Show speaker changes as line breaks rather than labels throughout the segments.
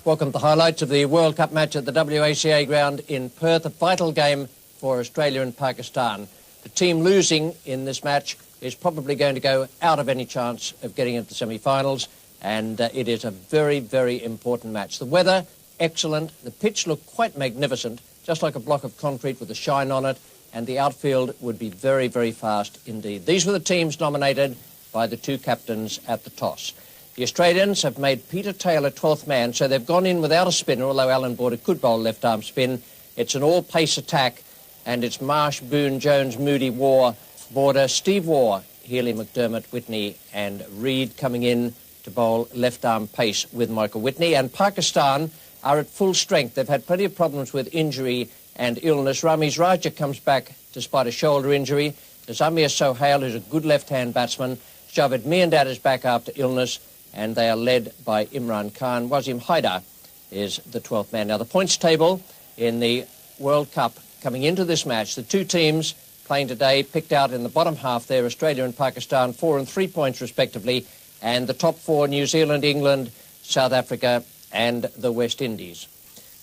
Welcome to the highlights of the World Cup match at the WACA ground in Perth, a vital game for Australia and Pakistan. The team losing in this match is probably going to go out of any chance of getting into the semi-finals, and it is a very, very important match. The weather, excellent. The pitch looked quite magnificent, just like a block of concrete with a shine on it, and the outfield would be very, very fast indeed. These were the teams nominated by the two captains at the toss. The Australians have made Peter Taylor 12th man, so they've gone in without a spinner, although Alan Border could bowl left-arm spin. It's an all-pace attack, and it's Marsh, Boone, Jones, Moody, Waugh, Border, Steve Waugh, Healy, McDermott, Whitney and Reid coming in to bowl left-arm pace with Michael Whitney. And Pakistan are at full strength. They've had plenty of problems with injury and illness. Ramiz Raja comes back despite a shoulder injury. There's Amir Sohail, who's a good left-hand batsman. Javed Miandad is back after illness, and they are led by Imran Khan. Wasim Haidar is the 12th man. Now, the points table in the World Cup coming into this match, the two teams playing today picked out in the bottom half there, Australia and Pakistan, 4 and 3 points respectively, and the top four, New Zealand, England, South Africa and the West Indies.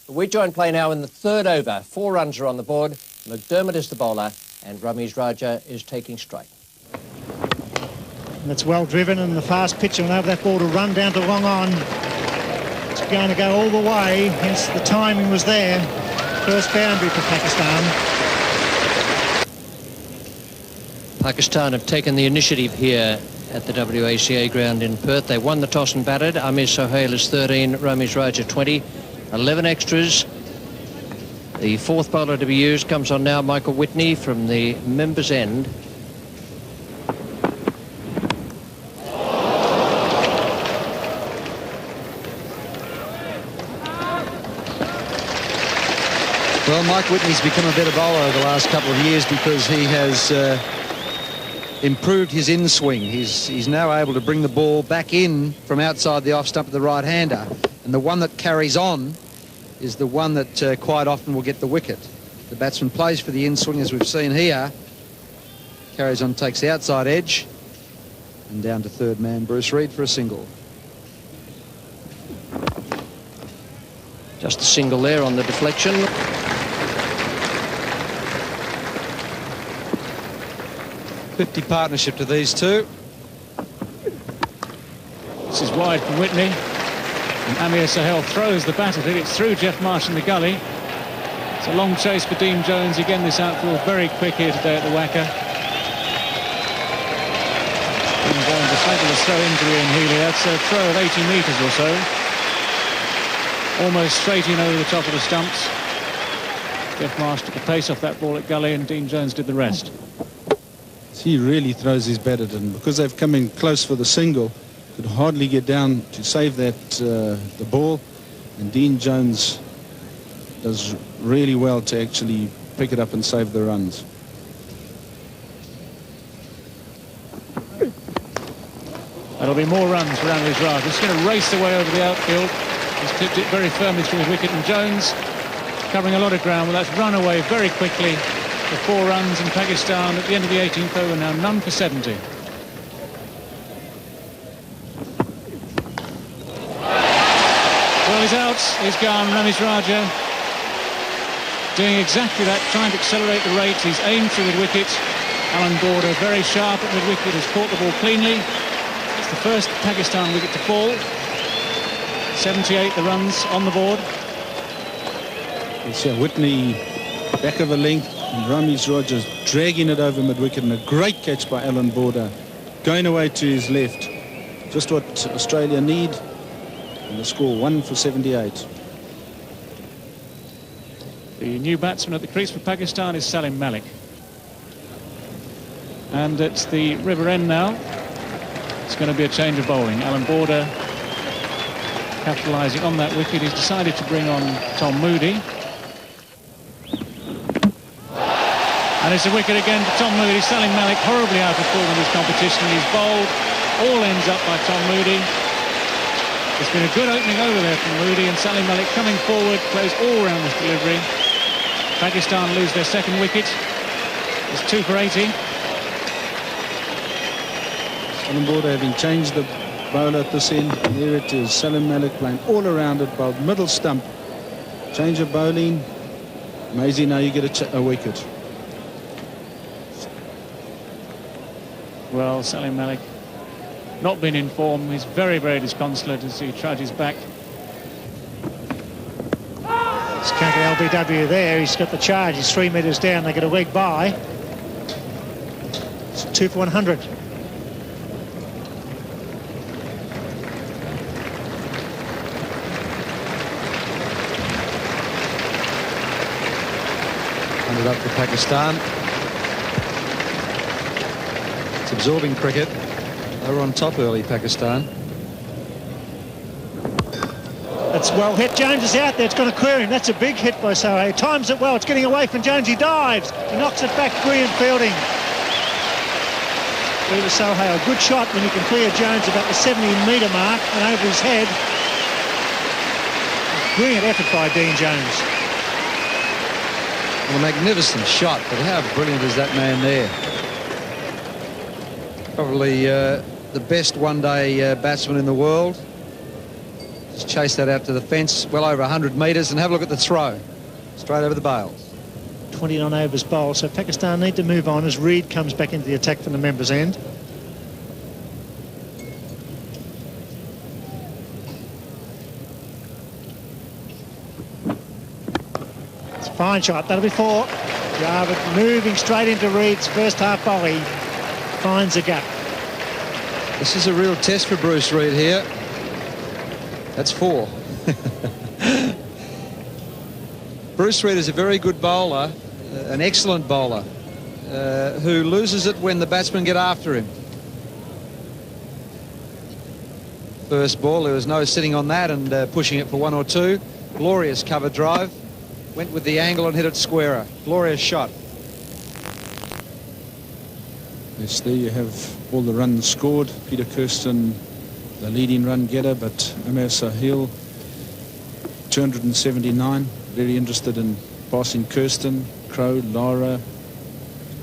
We join play now in the third over. 4 runs are on the board. McDermott is the bowler, and Ramiz Raja is taking strike.
That's well driven, and the fast pitch will have that ball to run down to long on. It's going to go all the way, hence the timing was there. First boundary for Pakistan.
Pakistan have taken the initiative here at the WACA ground in Perth. They won the toss and batted. Amir Sohail is 13, Ramiz Raja 20, 11 extras. The fourth bowler to be used comes on now, Michael Whitney from the members' end.
Well, Mike Whitney's become a better bowler over the last couple of years because he has improved his in-swing. He's now able to bring the ball back in from outside the off stump of the right-hander. And the one that carries on is the one that quite often will get the wicket. The batsman plays for the in-swing, as we've seen here. Carries on, takes the outside edge. And down to third man, Bruce Reid, for a single.
Just a single there on the deflection.
'50 partnership to these two.
This is wide from Whitney, and Amir Sohail throws the bat at it. It's through Jeff Marsh in the gully. It's a long chase for Dean Jones. Again, this outfield very quick here today at the Wacker. Dean Jones, a fabulous throw into Ian Healy. That's a throw of 80 metres or so. Almost straight in over the top of the stumps. Jeff Marsh took the pace off that ball at gully, and Dean Jones did the rest.
He really throws his bat at it, and because they've come in close for the single, could hardly get down to save that the ball, and Dean Jones does really well to actually pick it up and save the runs.
That'll be more runs for Ramiz Raja. He's going to race away over the outfield. He's tipped it very firmly through his wicket, and Jones covering a lot of ground. Well, that's run away very quickly. The 4 runs, in Pakistan at the end of the 18th over now, none for 70. Well, he's out, he's gone, Ramiz Raja doing exactly that, trying to accelerate the rate. He's aimed through the wicket. Alan Border very sharp at mid-wicket, has caught the ball cleanly. It's the first Pakistan wicket to fall. 78 the runs on the board.
It's Whitney back of a length, and Ramiz Raja dragging it over mid-wicket, and a great catch by Alan Border, going away to his left. Just what Australia need, and the score 1 for 78.
The new batsman at the crease for Pakistan is Salim Malik. And it's the river end now. It's going to be a change of bowling. Alan Border capitalising on that wicket. He's decided to bring on Tom Moody. And it's a wicket again for Tom Moody. Salim Malik horribly out of form in this competition. He's bowled. All ends up by Tom Moody. It's been a good opening over there from Moody, and Salim Malik coming forward, plays all round this delivery. Pakistan lose their second wicket. It's 2 for 80.
Alan Border having changed the bowler at this end. And there it is, Salim Malik playing all around it, bowled middle stump. Change of bowling. Amazing, now you get a wicket.
Well, Salim Malik not been in form. He's very, very disconsolate as he trudges back.
Skanker LBW there. He's got the charge. He's 3 metres down. They get a leg by. It's 2 for 100.
Up for Pakistan. It's absorbing cricket. They were on top early, Pakistan.
That's well hit. Jones is out there. It's going to clear him. That's a big hit by Sohail. Times it well. It's getting away from Jones. He dives. He knocks it back. Brilliant fielding. Over Sohail. Good shot when you can clear Jones about the 70-metre mark and over his head. Brilliant effort by Dean Jones.
Well, a magnificent shot, but how brilliant is that man there? Probably the best one-day batsman in the world. Just chase that out to the fence, well over 100 metres, and have a look at the throw. Straight over the bails.
29 overs bowled, so Pakistan need to move on as Reed comes back into the attack from the members' end. Fine shot, that'll be 4. Jarvid moving straight into Reed's first half volley. Finds a gap.
This is a real test for Bruce Reed here. That's 4. Bruce Reed is a very good bowler, an excellent bowler, who loses it when the batsmen get after him. First ball, there was no sitting on that and pushing it for 1 or 2. Glorious cover drive. Went with the angle and hit it squarer. Glorious shot.
Yes, there you have all the runs scored. Peter Kirsten, the leading run getter, but Amir Sahil, 279. Very interested in passing Kirsten, Crow, Lara,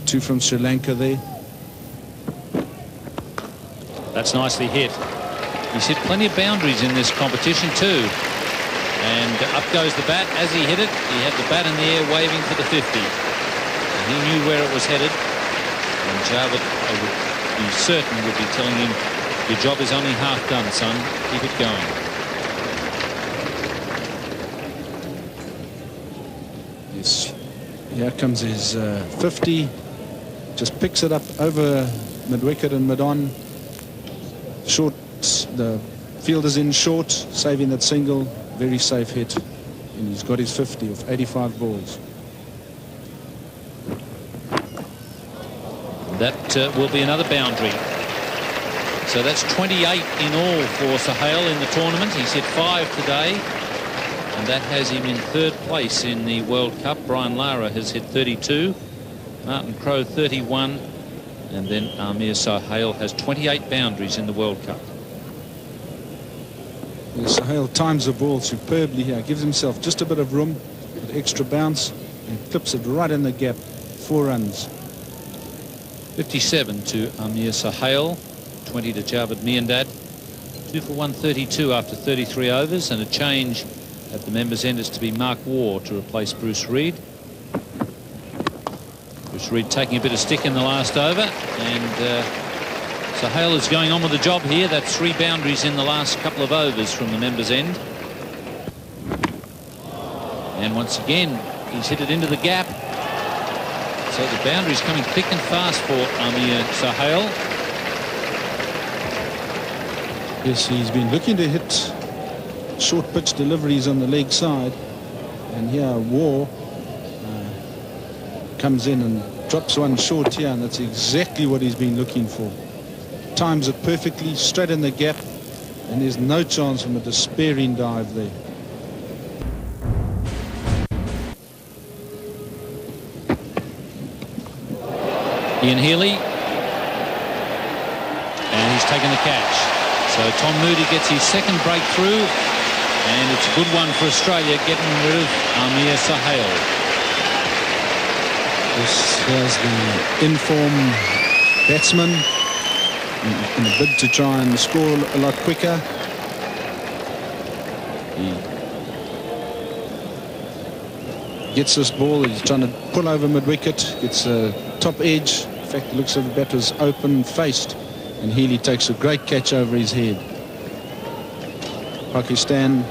2 from Sri Lanka there.
That's nicely hit. He's hit plenty of boundaries in this competition too. And up goes the bat. As he hit it, he had the bat in the air waving for the 50. And he knew where it was headed. And Jarvid, I would be certain, would be telling him, your job is only half done, son. Keep it going.
Yes, here comes his 50. Just picks it up over mid-wicket and mid-on. Short, the fielder's in short, saving that single. Very safe hit, and he's got his 50 of 85 balls.
That will be another boundary. So that's 28 in all for Sohail in the tournament. He's hit 5 today, and that has him in 3rd place in the World Cup. Brian Lara has hit 32, Martin Crowe 31, and then Amir Sohail has 28 boundaries in the World Cup.
Sohail times the ball superbly here, gives himself just a bit of room with extra bounce and clips it right in the gap. 4 runs.
57 to Amir Sohail, 20 to Javed Miandad. 2 for 132 after 33 overs, and a change at the members' end is to be Mark Waugh to replace Bruce Reed. Bruce Reed taking a bit of stick in the last over, and Sohail is going on with the job here. That's 3 boundaries in the last couple of overs from the members' end. And once again, he's hit it into the gap. So the boundary's coming thick and fast for Amir Sohail.
Yes, he's been looking to hit short pitch deliveries on the leg side. And here Waugh comes in and drops one short here, and that's exactly what he's been looking for. Times it perfectly, straight in the gap, and there's no chance from a despairing dive there.
Ian Healy, and he's taken the catch. So Tom Moody gets his 2nd breakthrough, and it's a good one for Australia, getting rid of Amir Sohail.
This is the in-form batsman. in a bid to try and score a lot quicker. He gets this ball, he's trying to pull over mid-wicket, gets a top edge. In fact, it looks like the bat was open-faced, and Healy takes a great catch over his head. Pakistan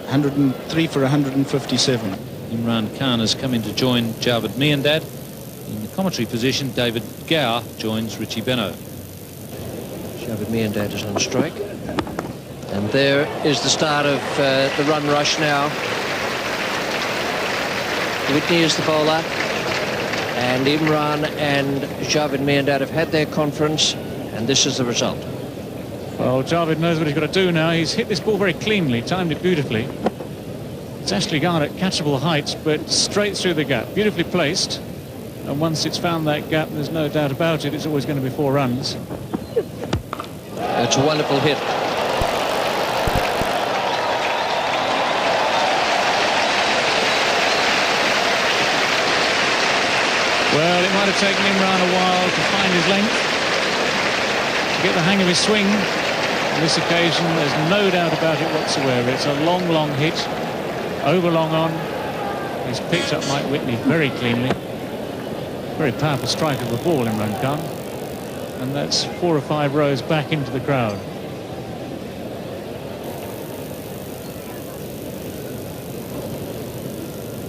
103 for 157.
Imran Khan has come in to join Javed Miandad. In the commentary position, David Gower joins Richie Beno.
Javed Miandad is on strike. And there is the start of the run rush now. Whitney is the bowler. And Imran and Javed Miandad have had their conference. And this is the result.
Well, Javed knows what he's got to do now. He's hit this ball very cleanly, timed it beautifully. It's actually gone at catchable heights, but straight through the gap. Beautifully placed. And once it's found that gap, there's no doubt about it, it's always going to be 4 runs.
It's a wonderful hit.
Well, it might have taken Imran a while to find his length, to get the hang of his swing. On this occasion, there's no doubt about it whatsoever. It's a long, long hit, over long on. He's picked up Mike Whitney very cleanly. Very powerful strike of the ball, Imran Khan. And that's 4 or 5 rows back into the crowd.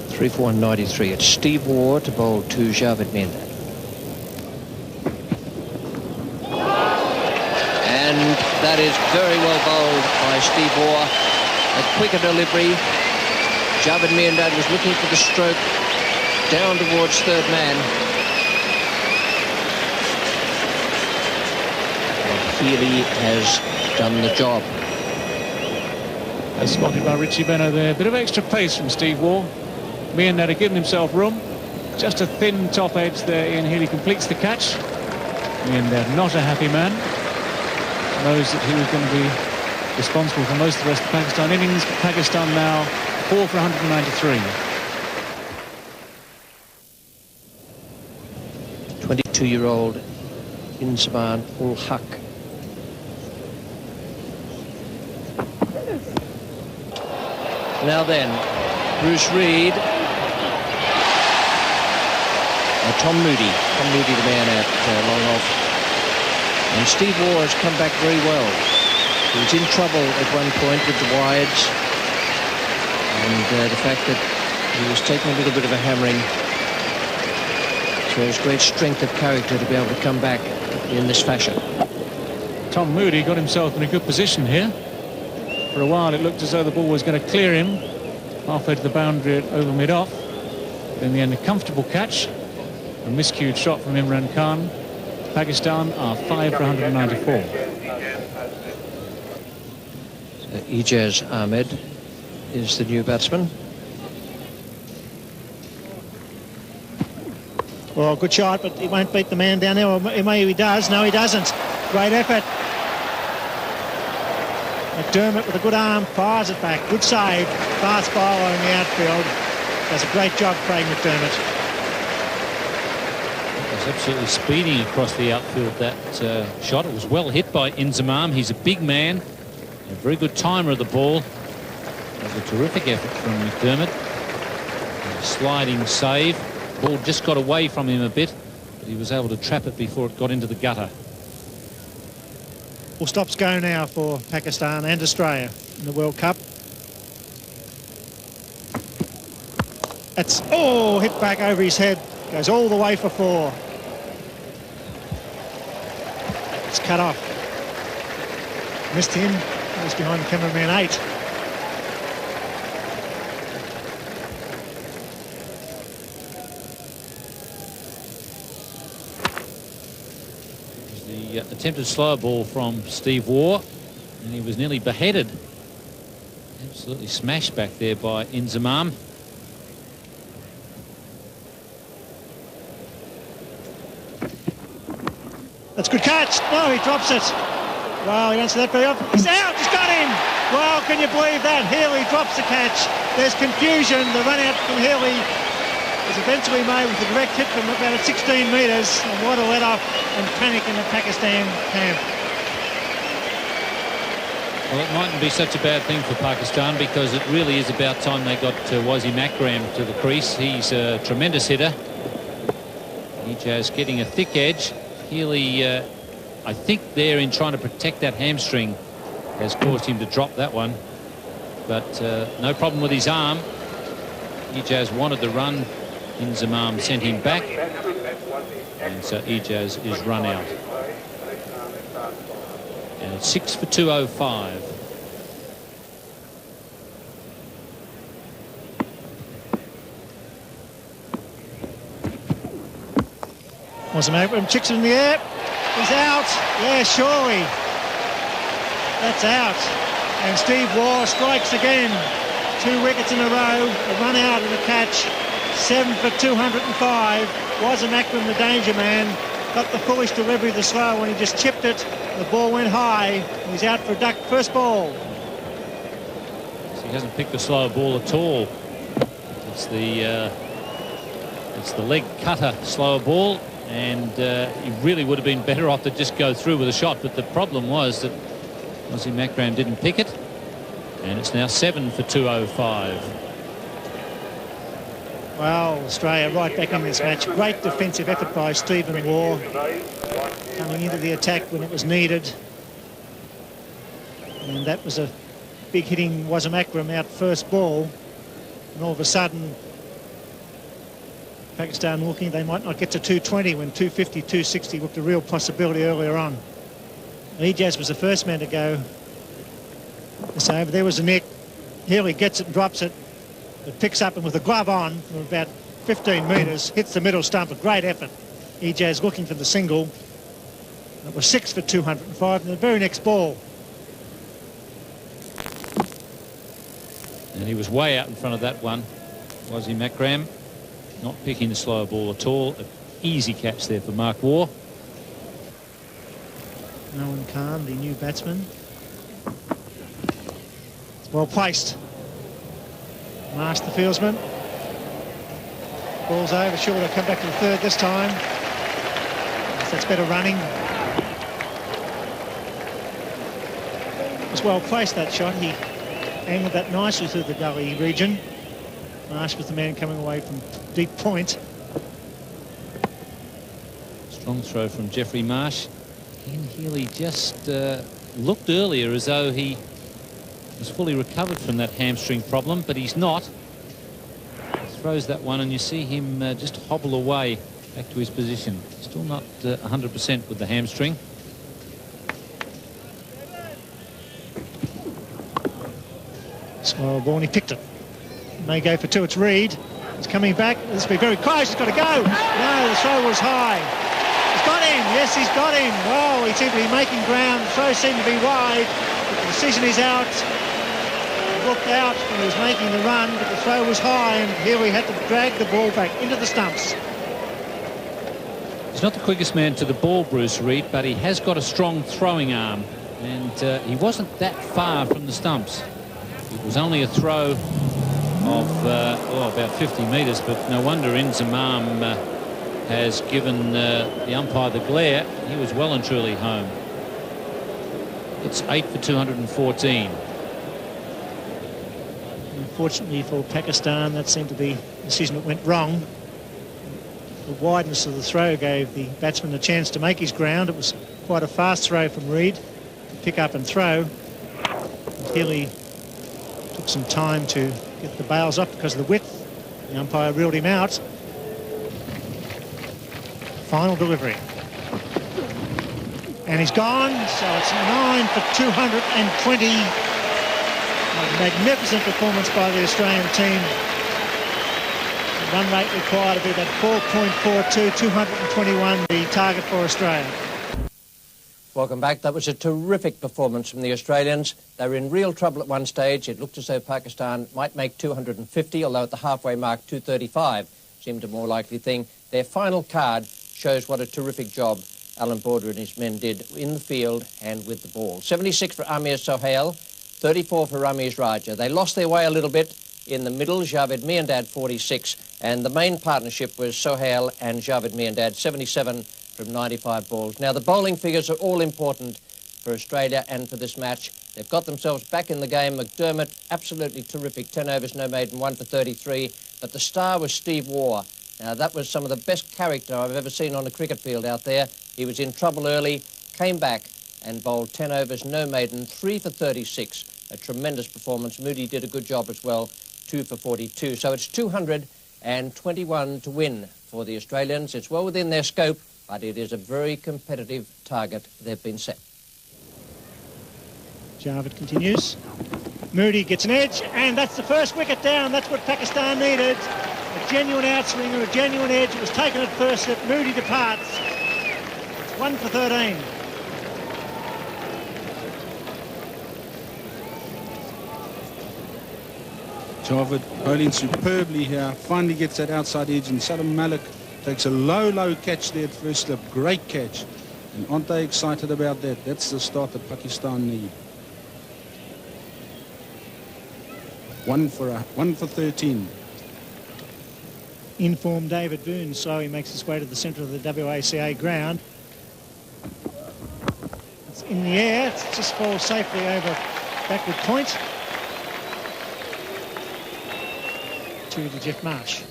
Three for 193. It's Steve Waugh to bowl to Javed Miandad. And that is very well bowled by Steve Waugh. A quicker delivery. Javed Miandad was looking for the stroke down towards third man. And Healy has done the job.
As spotted by Richie Beno there. A bit of extra pace from Steve Waugh. Miandad had given himself room. Just a thin top edge there. Ian Healy completes the catch. Miandad not a happy man. Knows that he was going to be responsible for most of the rest of the Pakistan innings. Pakistan now 4 for 193.
22-year-old Inzamam ul Haq. Now then, Bruce Reid. Tom Moody the man at long off. And Steve Waugh has come back very well. He was in trouble at one point with the wides. And the fact that he was taking a little bit of a hammering shows great strength of character to be able to come back in this fashion.
Tom Moody got himself in a good position here. For a while it looked as though the ball was going to clear him halfway to the boundary over mid-off. In the end, a comfortable catch. A miscued shot from Imran Khan. Pakistan are 5 for 194.
So Ijaz Ahmed is the new batsman.
Well, good shot, but he won't beat the man down there. Or maybe he does. No, he doesn't. Great effort. McDermott with a good arm fires it back. Good save. Fast bowler in the outfield. Does a great job, Craig McDermott.
Absolutely speeding across the outfield, that shot. It was well hit by Inzamam. He's a big man, a very good timer of the ball. It was a terrific effort from McDermott. A sliding save. Ball just got away from him a bit, but he was able to trap it before it got into the gutter.
Full stops go now for Pakistan and Australia in the World Cup. That's, oh, hit back over his head. Goes all the way for 4. It's cut off. Missed him. He was behind the cameraman 8.
The attempted slower ball from Steve Waugh, and he was nearly beheaded. Absolutely smashed back there by Inzamam.
That's a good catch. No, he drops it. Well, he don't see that very often. He's out. He's got him. Well, can you believe that? Healy drops the catch. There's confusion. The run out from Healy. was eventually made with a direct hit from about 16 metres, and what a let-off and panic in the Pakistan camp.
Well, it mightn't be such a bad thing for Pakistan, because it really is about time they got Wasim Akram to the crease. He's a tremendous hitter. Ijaz getting a thick edge. Healy, I think there in trying to protect that hamstring, has caused him to drop that one. But no problem with his arm. Ijaz wanted the run. Inzamam sent him back. And so Ijaz is run out. And it's 6 for 205.
Wasim Akram chicks it in the air. He's out. Yeah, surely. That's out. And Steve Waugh strikes again. 2 wickets in a row. A run out and a catch. 7 for 205. Wasim Akram, the danger man, got the foolish delivery of the slow when he just chipped it. The ball went high. He's out for a duck. First ball.
He hasn't picked the slow ball at all. It's the leg cutter slower ball, and he really would have been better off to just go through with a shot. But the problem was that Wasim Akram didn't pick it, and it's now 7 for 205.
Well, Australia right back in this match. Great defensive effort by Stephen Waugh, coming into the attack when it was needed. And that was a big hitting Wasim Akram out first ball. And all of a sudden, Pakistan looking they might not get to 220 when 250, 260 looked a real possibility earlier on. Ijaz was the first man to go. So over there was the nick. Healy gets it and drops it. It picks up, and with the glove on from about 15 metres, hits the middle stump. A great effort. Ijaz looking for the single. It was 6 for 205 in the very next ball.
And he was way out in front of that one. Wasim Akram not picking the slower ball at all. An easy catch there for Mark Waugh.
Nolan Khan, the new batsman. It's well placed. Marsh, the fieldsman. Ball's over. Sure, they'll come back to the third this time. That's better running. It was well placed, that shot. He angled that nicely through the gully region. Marsh was the man coming away from deep point.
Strong throw from Jeffrey Marsh. Ian Healy just looked earlier as though he was fully recovered from that hamstring problem, but he's not. He throws that one and you see him just hobble away back to his position. Still not 100% with the hamstring.
Slow ball, and he picked it. May go for 2. It's Reid. He's coming back. This will be very close. He's got to go. No, the throw was high. He's got him. Yes, he's got him. Well, he seemed to be making ground. The throw seemed to be wide. But the decision is out. He looked out when he was making the run, but the throw was high, and here we had to drag the ball back into the stumps.
He's not the quickest man to the ball, Bruce Reid, but he has got a strong throwing arm, and he wasn't that far from the stumps. It was only a throw of about 50 metres, but no wonder Inzamam has given the umpire the glare. He was well and truly home. It's 8 for 214.
Unfortunately for Pakistan, that seemed to be a decision that went wrong. The wideness of the throw gave the batsman a chance to make his ground. It was quite a fast throw from Reid to pick up and throw. Healy took some time to get the bails up because of the width. The umpire reeled him out. Final delivery. And he's gone, so it's 9 for 220. A magnificent performance by the Australian team. The run rate required to be about 4.42, 221, the target for Australia.
Welcome back. That was a terrific performance from the Australians. They were in real trouble at one stage. It looked as though Pakistan might make 250, although at the halfway mark 235 seemed a more likely thing. Their final card shows what a terrific job Alan Border and his men did in the field and with the ball. 76 for Amir Sohail, 34 for Ramiz Raja. They lost their way a little bit, in the middle, Javed Miandad 46, and the main partnership was Sohail and Javed Miandad, 77 from 95 balls. Now, the bowling figures are all important for Australia and for this match. They've got themselves back in the game. McDermott, absolutely terrific, 10 overs, no maiden, 1 for 33, but the star was Steve Waugh. Now, that was some of the best character I've ever seen on a cricket field out there. He was in trouble early, came back and bowled 10 overs, no maiden, 3 for 36. A tremendous performance. Moody did a good job as well, 2 for 42. So it's 221 to win for the Australians. It's well within their scope, but it is a very competitive target they've been set.
Javed continues. Moody gets an edge, and that's the first wicket down. That's what Pakistan needed. A genuine outswing or a genuine edge. It was taken at first slip. Moody departs. It's 1 for 13.
Javed bowling superbly here. Finally gets that outside edge, and Salam Malik takes a low catch there at first slip. Great catch. And aren't they excited about that? That's the start that Pakistan need. 1 for 13.
In-form David Boone slowly makes his way to the centre of the WACA ground. It's in the air. It just falls safely over backward point to Jeff Marsh.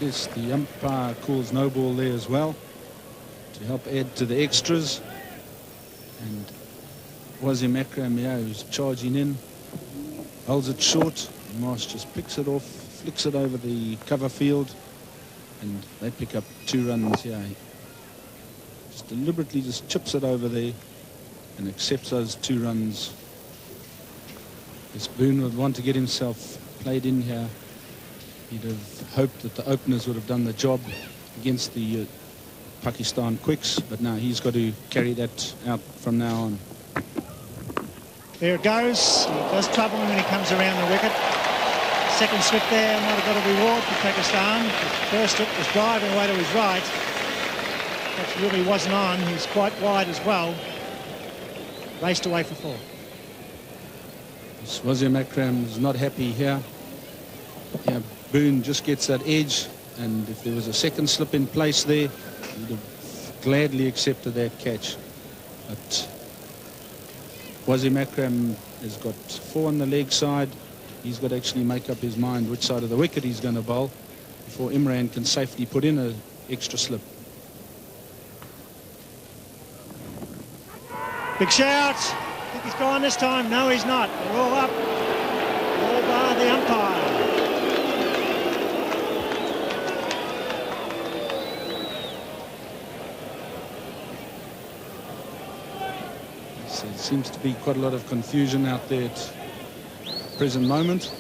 Yes, the umpire calls no ball there as well to help add to the extras. And Wasim Akram, yeah, who's charging in, holds it short. Marsh just picks it off, flicks it over the cover field, and they pick up 2 runs. Yeah, he just deliberately just chips it over there and accepts those 2 runs. This Boone would want to get himself played in here. He'd have hoped that the openers would have done the job against the Pakistan quicks, but now he's got to carry that out from now on.
There it goes. He does trouble him when he comes around the wicket. Second slip there might have got a reward for Pakistan. The first slip was driving away to his right. That really wasn't on. He's quite wide as well. Raced away for 4.
Wasim Akram is not happy here. Yeah, Boone just gets that edge, and if there was a second slip in place there, he'd have gladly accepted that catch. But Wasim Akram has got 4 on the leg side. He's got to actually make up his mind which side of the wicket he's going to bowl before Imran can safely put in an extra slip.
Big shout. I think he's gone this time. No, he's not. They're all up. All bar the umpire.
So there seems to be quite a lot of confusion out there at the present moment.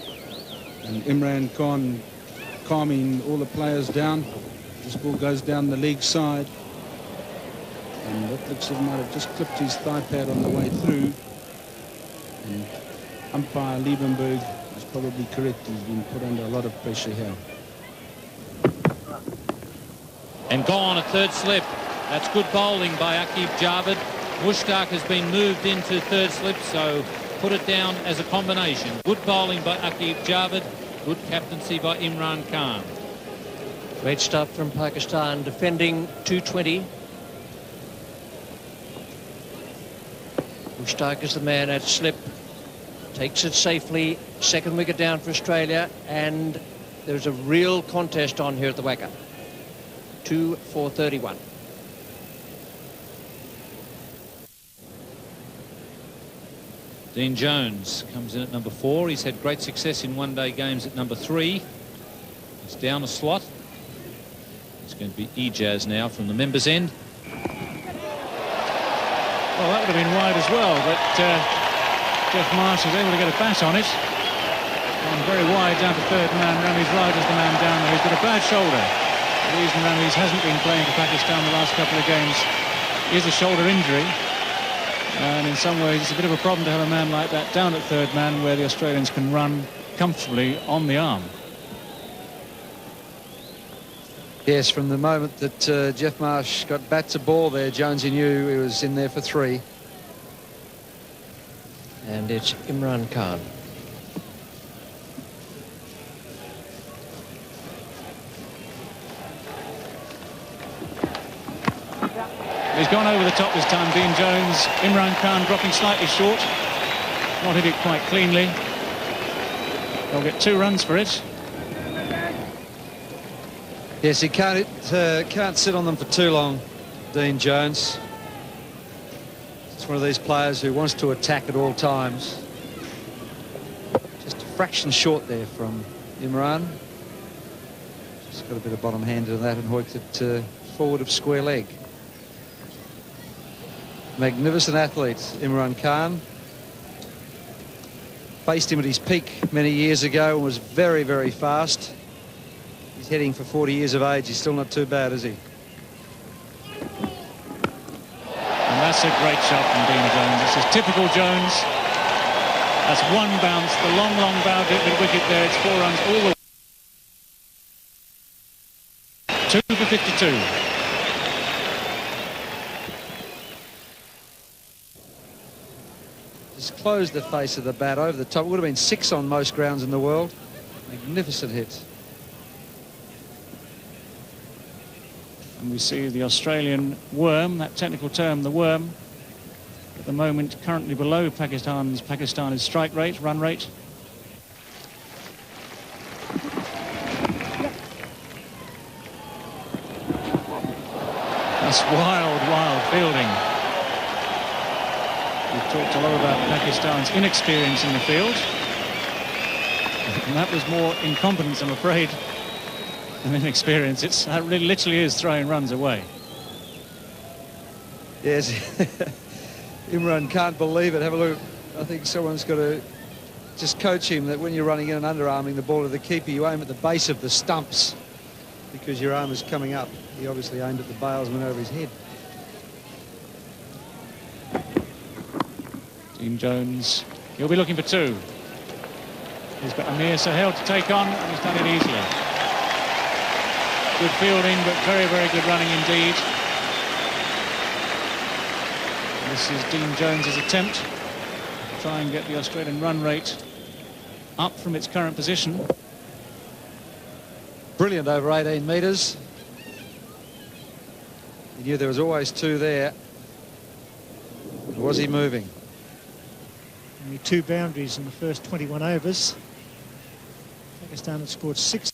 And Imran Khan calming all the players down. This ball goes down the leg side. And that looks like he might have just clipped his thigh pad on the way through. And umpire Liebenberg is probably correct. He's been put under a lot of pressure here.
And gone at third slip. That's good bowling by Aqib Javed. Mushtaq has been moved into third slip, so put it down as a combination. Good bowling by Aqib Javed. Good captaincy by Imran Khan.
Great stuff from Pakistan, defending 220. Mushtaq is the man at slip, takes it safely, second wicket down for Australia, and there's a real contest on here at the WACA. 2 for 31.
Dean Jones comes in at number 4. He's had great success in one-day games at number 3. He's down a slot. It's going to be Ijaz now from the members' end.
Well, that would have been wide as well, but Jeff Marsh was able to get a bat on it. Gone very wide down to third man. Ramis Raj is the man down there. He's got a bad shoulder. The reason Ramis hasn't been playing for Pakistan the last couple of games is a shoulder injury. And in some ways, it's a bit of a problem to have a man like that down at third man where the Australians can run comfortably on the arm.
Yes, from the moment that Jeff Marsh got bat to ball there, Jonesy knew he was in there for 3.
And it's Imran Khan.
He's gone over the top this time, Dean Jones. Imran Khan dropping slightly short. Not hit it quite cleanly. They'll get 2 runs for it.
Yes, he can't sit on them for too long, Dean Jones. It's one of these players who wants to attack at all times. Just a fraction short there from Imran. Just got a bit of bottom hand to that and hoiked it forward of square leg. Magnificent athlete, Imran Khan. Faced him at his peak many years ago and was very, very fast. He's heading for 40 years of age. He's still not too bad, is he?
And that's a great shot from Dean Jones. This is typical Jones. That's one bounce. The long, long bounce at the wicket there. It's 4 runs all the way. 2 for 52.
Just closed the face of the bat over the top. It would have been 6 on most grounds in the world. Magnificent hit.
And we see the Australian worm, that technical term, the worm, at the moment currently below Pakistan's strike rate, run rate. That's wild, wild fielding. We've talked a lot about Pakistan's inexperience in the field. And that was more incompetence, I'm afraid, than inexperience. That really literally is throwing runs away.
Yes. Imran can't believe it. Have a look. I think someone's got to just coach him that when you're running in and underarming the ball to the keeper, you aim at the base of the stumps because your arm is coming up. He obviously aimed at the bailsman over his head.
Dean Jones, he'll be looking for 2. He's got Amir Sahel to take on, and he's done it easily. Good fielding, but very, very good running indeed. This is Dean Jones's attempt to try and get the Australian run rate up from its current position.
Brilliant over 18 metres. He knew there was always 2 there. Was he moving?
Only 2 boundaries in the first 21 overs. Pakistan had scored 6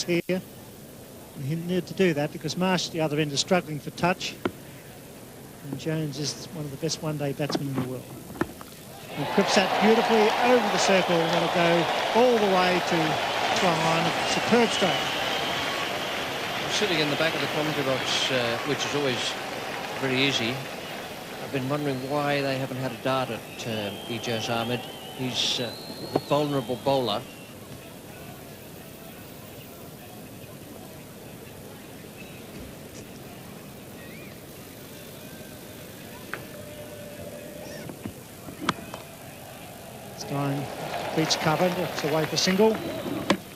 here. And he needed to do that because Marsh at the other end is struggling for touch. And Jones is one of the best one-day batsmen in the world. He clips that beautifully over the circle and that'll go all the way to try line. Superb stroke.
Sitting in the back of the commentary box, which is always very easy, I've been wondering why they haven't had a dart at Ijaz Ahmed. He's a vulnerable bowler.
It's going beach covered, it's away for single.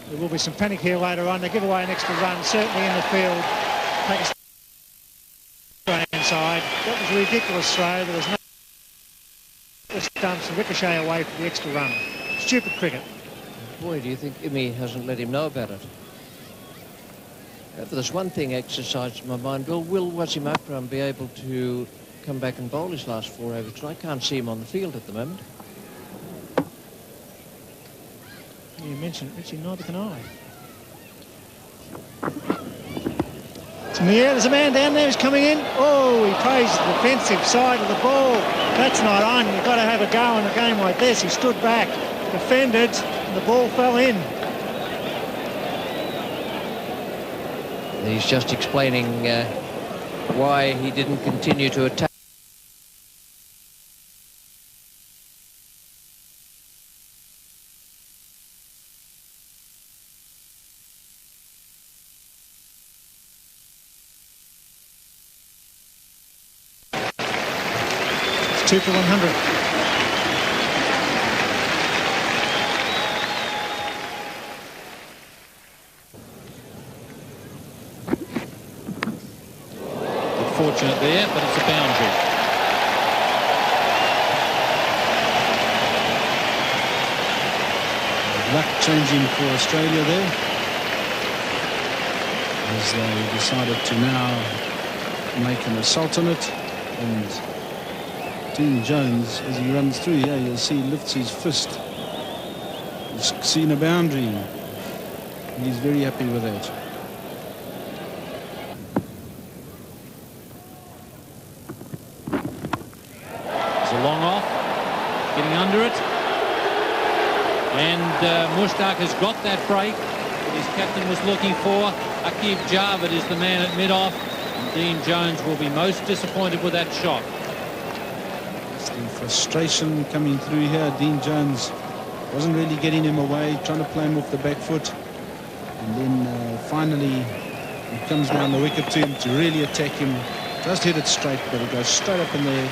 There will be some panic here later on. They give away an extra run, certainly in the field. Pakistan inside. That was a ridiculous throw. There was no stumps and ricochet away for the extra run. Stupid cricket.
Boy, do you think Imi hasn't let him know about it? But there's one thing exercised in my mind. Will Wasim Akram be able to come back and bowl his last 4 overs? I can't see him on the field at the moment.
You mentioned it, Richie, neither can I. It's in the air, there's a man down there who's coming in. Oh, he plays the defensive side of the ball. That's not on. You've got to have a go in a game like this. He stood back, defended, and the ball fell in.
He's just explaining why he didn't continue to attack.
It's 2 for 100.
Fortunate there, but it's a boundary.
luck changing for Australia there, as they decided to now make an assault on it. And Dean Jones, as he runs through here, you'll see he lifts his fist. He's seen a boundary. He's very happy with that.
It's a long off, getting under it. And Mushtaq has got that break that his captain was looking for. Aqib Javed is the man at mid-off. And Dean Jones will be most disappointed with that shot.
It's the frustration coming through here. Dean Jones wasn't really getting him away, trying to play him off the back foot. And then finally he comes down the wicket to him to really attack him. Just hit it straight, but it goes straight up in there.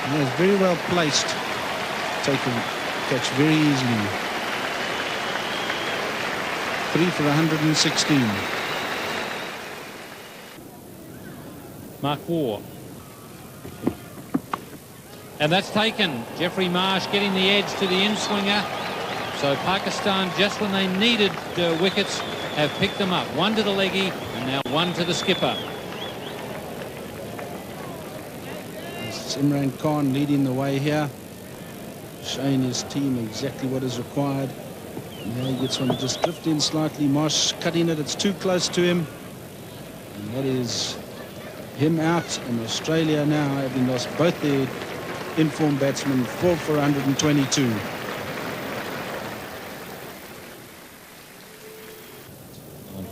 And it's very well placed. Take a catch very easily. 3 for 116.
Mark Waugh. And that's taken. Jeffrey Marsh getting the edge to the in-swinger. So Pakistan, just when they needed wickets, have picked them up. One to the leggy and now one to the skipper.
It's Imran Khan leading the way here, showing his team exactly what is required. Now he gets one to just drift in slightly. Marsh cutting it. It's too close to him. And that is him out. And Australia now, having lost both their in-form batsmen, 4 for 122.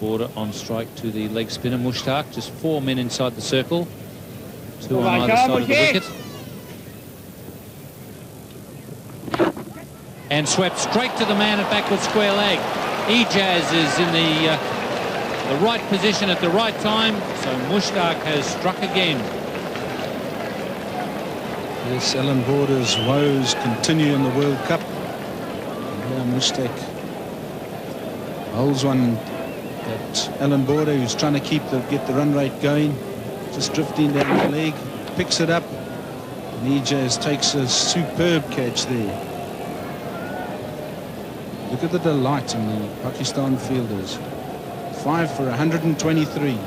Border on strike to the leg spinner Mushtaq. Just 4 men inside the circle. 2 on either side of the wicket. And swept straight to the man at backward square leg. Ijaz is in the right position at the right time. So Mushtaq has struck again.
Yes, Alan Border's woes continue in the World Cup. Yeah, Mushtaq holds one at Alan Border, who's trying to get the run rate going. Just drifting down the leg, picks it up, and Ijaz takes a superb catch there. Look at the delight in the Pakistan fielders. 5 for 123.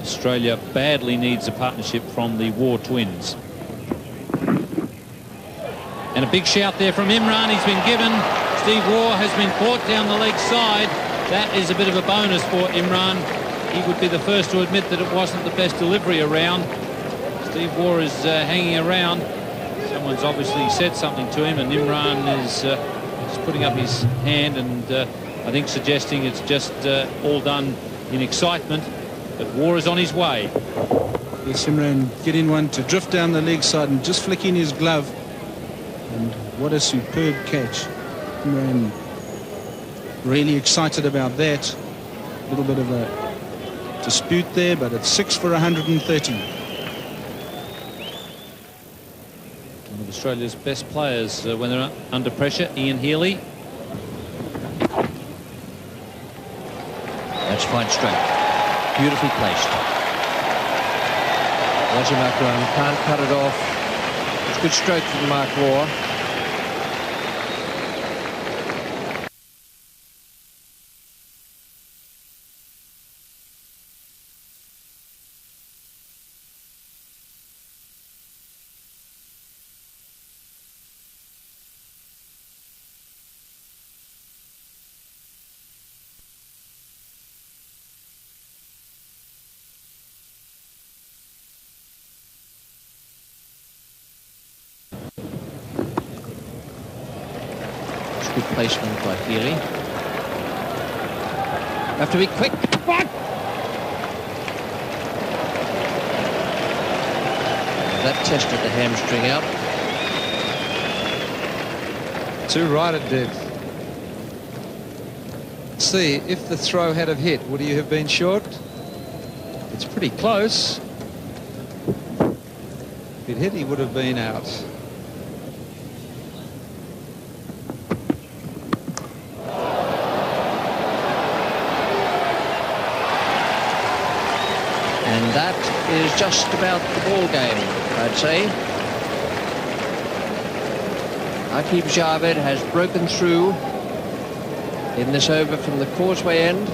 Australia badly needs a partnership from the Waugh twins. And a big shout there from Imran. He's been given. Steve Waugh has been caught down the leg side. That is a bit of a bonus for Imran. He would be the first to admit that it wasn't the best delivery around. Steve Waugh is hanging around. Someone's obviously said something to him, and Imran is putting up his hand and I think suggesting it's just all done in excitement. But Waugh is on his way.
Yes, Imran getting one to drift down the leg side and just flicking his glove. And what a superb catch. Imran really excited about that. A little bit of a dispute there, but it's 6 for 130.
One of Australia's best players when they're under pressure, Ian Healy.
That's fine stroke. Beautifully placed. Wasim Akram can't cut it off. It's a good stroke from Mark Waugh. Good placement by Healy. Have to be quick. That tested the hamstring out.
Too right it did. See, if the throw had have hit, would he have been short? It's pretty close. If it hit, he would have been out.
And that is just about the ball game. I'd say. Akib Javed has broken through in this over from the causeway end.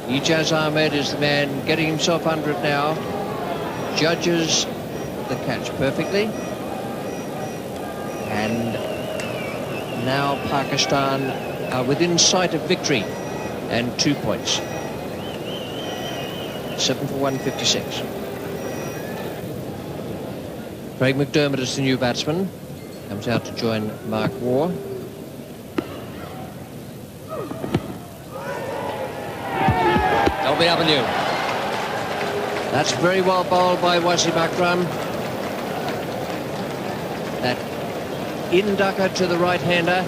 Ijaz Ahmed is the man getting himself under it now. Judges the catch perfectly. And now Pakistan are within sight of victory and 2 points. 7 for 156. Craig McDermott is the new batsman. Comes out to join Mark Waugh. LBW. That's very well bowled by Wasim Akram. That in-ducker to the right-hander.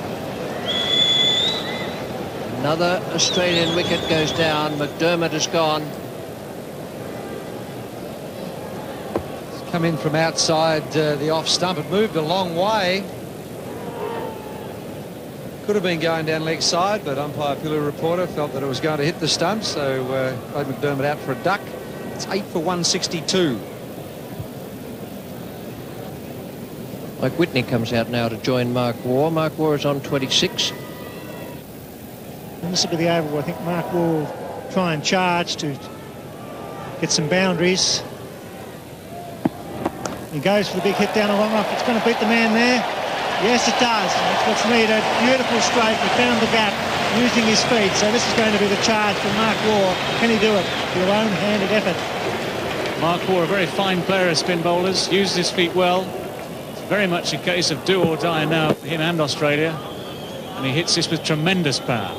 Another Australian wicket goes down. McDermott is gone.
It's come in from outside the off stump. It moved a long way. Could have been going down leg side, but umpire Pilu Reporter felt that it was going to hit the stump, so played McDermott out for a duck. It's 8 for 162.
Mike Whitney comes out now to join Mark Waugh. Mark Waugh is on 26.
And this will be the over where I think Mark will try and charge to get some boundaries. He goes for the big hit down the long off. It's going to beat the man there. Yes, it does. That's what's needed. Beautiful strike. He found the gap using his feet. So this is going to be the charge for Mark Waugh. Can he do it? Your own-handed effort.
Mark Waugh, a very fine player of spin bowlers, uses his feet well. It's very much a case of do or die now for him and Australia. And he hits this with tremendous power.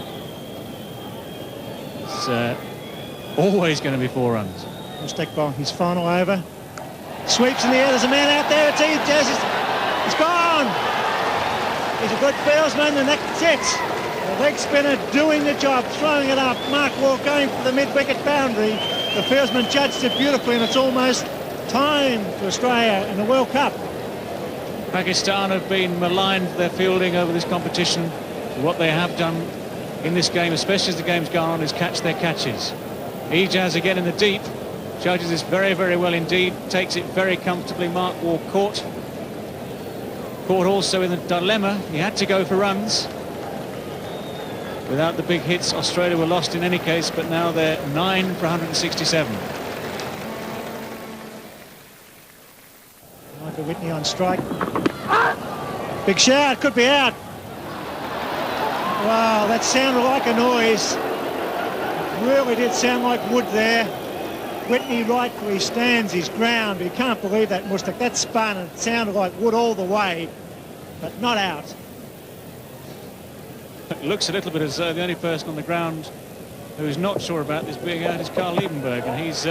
It's always going to be 4 runs.
Mushtaq bowling his final over. Sweeps in the air. There's a man out there. It's Ijaz. He's gone. He's a good fieldsman, and that's it. The leg spinner doing the job, throwing it up. Mark Waugh going for the mid-wicket boundary. The fieldsman judged it beautifully, and it's almost time for Australia in the World Cup.
Pakistan have been maligned for their fielding over this competition. What they have done in this game, especially as the game's gone on, is catch their catches. Ijaz again in the deep. Judges this very, very well indeed. Takes it very comfortably. Mark Waugh caught. Caught also in the dilemma. He had to go for runs. Without the big hits, Australia were lost in any case, but now they're 9 for 167.
Michael Whitney on strike. Big shout, could be out. Wow, that sounded like a noise. It really did sound like wood there. Whitney rightfully stands his ground. You can't believe that, Mushtaq. That spun and it sounded like wood all the way, but not out.
It looks a little bit as though the only person on the ground who is not sure about this being out is Carl Liebenberg, and he's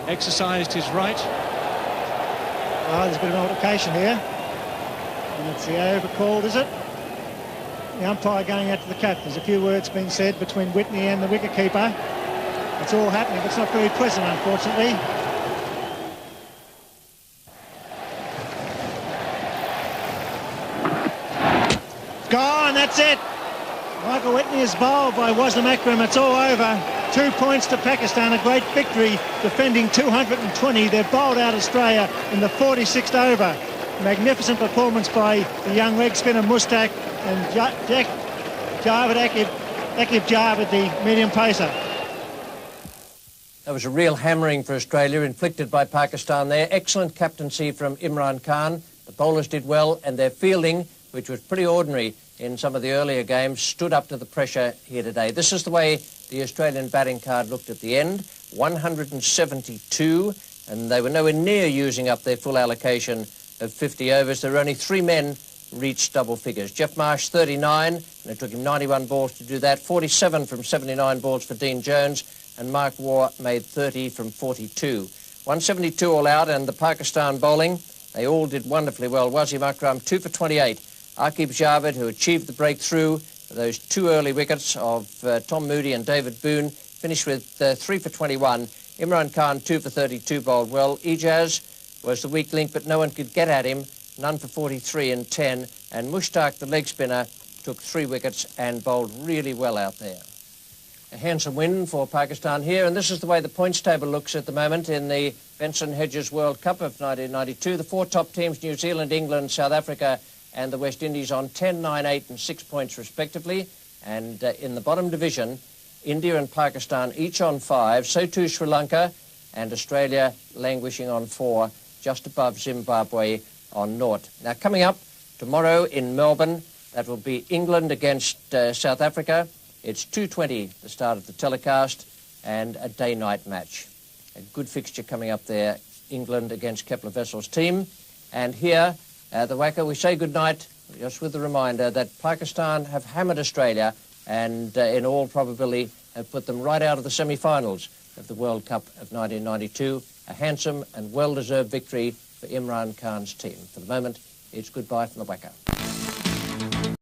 exercised his right.
Oh, there's a bit of an altercation here. And it's the over called, is it? The umpire going out to the cap. There's a few words being said between Whitney and the wicketkeeper. It's all happening, but it's not very pleasant, unfortunately. Gone, that's it. Michael Whitney is bowled by Wasim Akram. It's all over. 2 points to Pakistan, a great victory, defending 220. They've bowled out Australia in the 46th over. Magnificent performance by the young leg spinner Mushtaq and Akib Javed, the medium pacer.
That was a real hammering for Australia, inflicted by Pakistan there. Excellent captaincy from Imran Khan. The bowlers did well, and their fielding, which was pretty ordinary in some of the earlier games, stood up to the pressure here today. This is the way the Australian batting card looked at the end. 172, and they were nowhere near using up their full allocation of 50 overs. There were only 3 men reached double figures. Jeff Marsh, 39, and it took him 91 balls to do that. 47 from 79 balls for Dean Jones, and Mark Waugh made 30 from 42. 172 all out, and the Pakistan bowling, they all did wonderfully well. Wasim Akram, 2 for 28. Akib Javed, who achieved the breakthrough, those 2 early wickets of Tom Moody and David Boone, finished with 3 for 21. Imran Khan, 2 for 32, bowled well. Ijaz was the weak link, but no one could get at him. None for 43 and 10. And Mushtaq, the leg spinner, took 3 wickets and bowled really well out there. A handsome win for Pakistan here, and this is the way the points table looks at the moment in the Benson Hedges World Cup of 1992. The 4 top teams, New Zealand, England, South Africa and the West Indies, on 10, 9, 8 and 6 points respectively. And in the bottom division, India and Pakistan each on 5, so too Sri Lanka, and Australia languishing on 4, just above Zimbabwe on 0. Now coming up tomorrow in Melbourne, that will be England against South Africa. It's 2:20, the start of the telecast, and a day-night match. A good fixture coming up there, England against Kepler Vessel's team. And here, the Wacker, we say goodnight, just with the reminder that Pakistan have hammered Australia and in all probability have put them right out of the semi-finals of the World Cup of 1992. A handsome and well-deserved victory for Imran Khan's team. For the moment, it's goodbye from the Wacker.